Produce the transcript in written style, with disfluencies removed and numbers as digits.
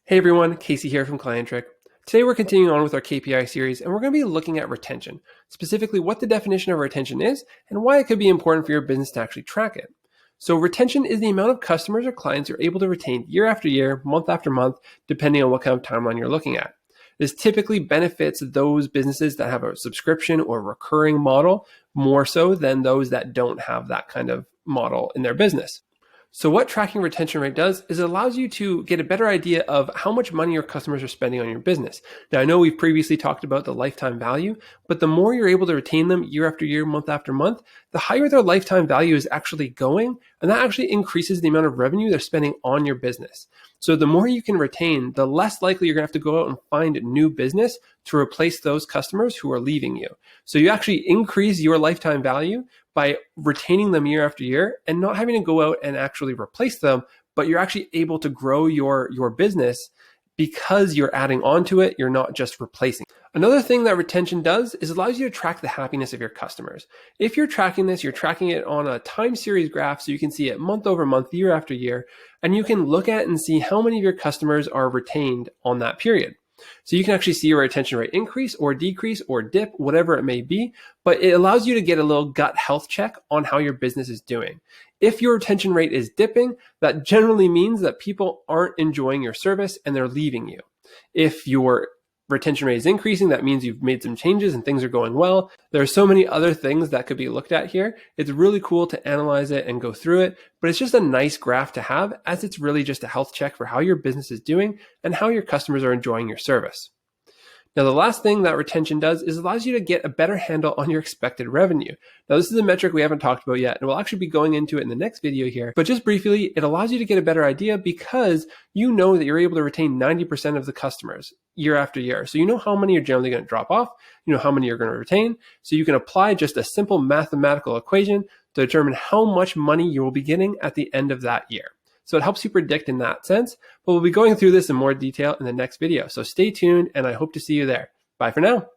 Hey everyone, Casey here from ClientTrick. Today we're continuing on with our KPI series and we're going to be looking at retention, specifically what the definition of retention is and why it could be important for your business to actually track it. So retention is the amount of customers or clients you're able to retain year after year, month after month, depending on what kind of timeline you're looking at. This typically benefits those businesses that have a subscription or recurring model more so than those that don't have that kind of model in their business. So what tracking retention rate does is it allows you to get a better idea of how much money your customers are spending on your business. Now, I know we've previously talked about the lifetime value, but the more you're able to retain them year after year, month after month, the higher their lifetime value is actually going, and that actually increases the amount of revenue they're spending on your business. So the more you can retain, the less likely you're going to have to go out and find new business to replace those customers who are leaving you. So you actually increase your lifetime value by retaining them year after year and not having to go out and actually replace them, but you're actually able to grow your business because you're adding on to it, you're not just replacing. Another thing that retention does is allows you to track the happiness of your customers. If you're tracking this, you're tracking it on a time series graph so you can see it month over month, year after year, and you can look at and see how many of your customers are retained on that period. So you can actually see your retention rate increase or decrease or dip, whatever it may be, but it allows you to get a little gut health check on how your business is doing. If your retention rate is dipping, that generally means that people aren't enjoying your service and they're leaving you. If your retention rate is increasing, that means you've made some changes and things are going well. There are so many other things that could be looked at here. It's really cool to analyze it and go through it, but it's just a nice graph to have as it's really just a health check for how your business is doing and how your customers are enjoying your service. Now, the last thing that retention does is allows you to get a better handle on your expected revenue. Now, this is a metric we haven't talked about yet, and we'll actually be going into it in the next video here. But just briefly, it allows you to get a better idea because you know that you're able to retain 90% of the customers year after year. So you know how many are generally going to drop off, you know how many you're going to retain. So you can apply just a simple mathematical equation to determine how much money you will be getting at the end of that year. So it helps you predict in that sense, but we'll be going through this in more detail in the next video. So stay tuned and I hope to see you there. Bye for now.